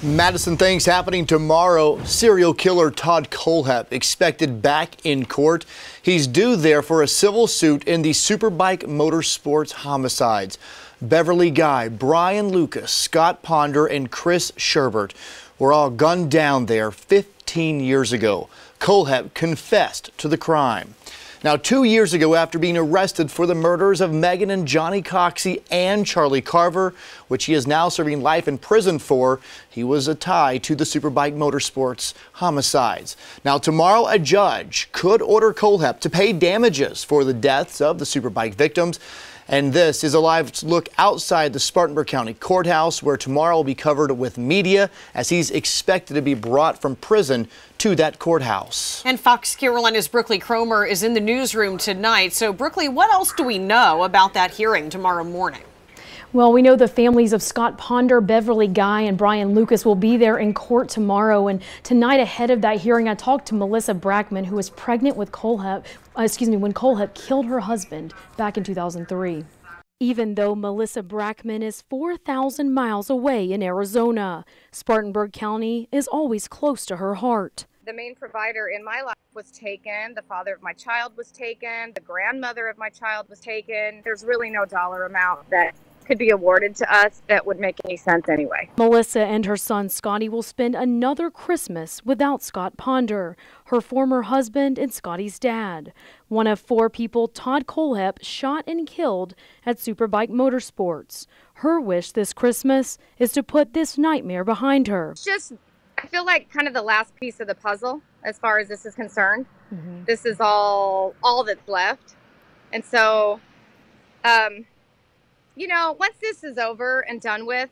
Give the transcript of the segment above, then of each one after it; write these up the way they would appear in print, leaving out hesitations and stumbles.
Madison things happening tomorrow. Serial killer Todd Kholhepp expected back in court. He's due there for a civil suit in the Superbike Motorsports homicides. Beverly Guy, Brian Lucas, Scott Ponder, and Chris Sherbert were all gunned down there 15 years ago. Kholhepp confessed to the crime. Now, 2 years ago, after being arrested for the murders of Megan and Johnny Coxey and Charlie Carver, which he is now serving life in prison for, he was a tie to the Superbike Motorsports homicides. Now, tomorrow, a judge could order Kholhepp to pay damages for the deaths of the Superbike victims. And this is a live look outside the Spartanburg County Courthouse, where tomorrow will be covered with media as he's expected to be brought from prison to that courthouse. And Fox Carolina's Brookley Cromer is in the newsroom tonight. So, Brookley, what else do we know about that hearing tomorrow morning? Well, we know the families of Scott Ponder, Beverly Guy, and Brian Lucas will be there in court tomorrow. And tonight, ahead of that hearing, I talked to Melissa Brackman, who was pregnant with Kohlhepp, when Kohlhepp killed her husband back in 2003. Even though Melissa Brackman is 4,000 miles away in Arizona, Spartanburg County is always close to her heart. The main provider in my life was taken. The father of my child was taken. The grandmother of my child was taken. There's really no dollar amount that could be awarded to us that would make any sense anyway. Melissa and her son Scotty will spend another Christmas without Scott Ponder, her former husband and Scotty's dad. One of four people Todd Kholhepp shot and killed at Superbike Motorsports. Her wish this Christmas is to put this nightmare behind her. It's just, I feel like kind of the last piece of the puzzle as far as this is concerned. This is all that's left. And so, you know, once this is over and done with,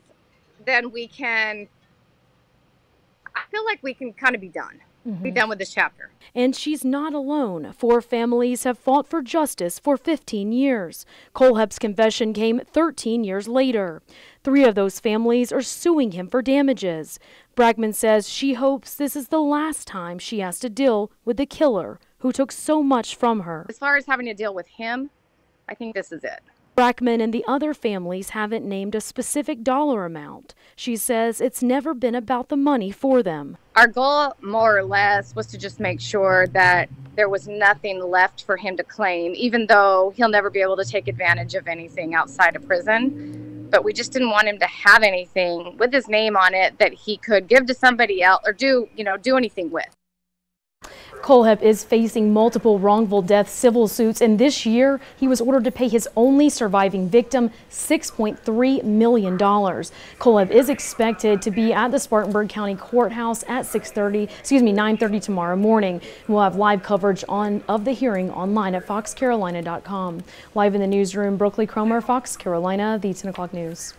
then I feel like we can kind of be done. Be done with this chapter. And she's not alone. Four families have fought for justice for 15 years. Kholhepp's confession came 13 years later. Three of those families are suing him for damages. Brackman says she hopes this is the last time she has to deal with the killer who took so much from her. As far as having to deal with him, I think this is it. Brackman and the other families haven't named a specific dollar amount. She says it's never been about the money for them. Our goal, more or less, was to just make sure that there was nothing left for him to claim, even though he'll never be able to take advantage of anything outside of prison. But we just didn't want him to have anything with his name on it that he could give to somebody else or do anything with. Kohlhepp is facing multiple wrongful death civil suits, and this year he was ordered to pay his only surviving victim $6.3 million. Kohlhepp is expected to be at the Spartanburg County Courthouse at 9:30 tomorrow morning. We'll have live coverage of the hearing online at foxcarolina.com. Live in the newsroom, Brookley Cromer, Fox Carolina, the 10 o'clock news.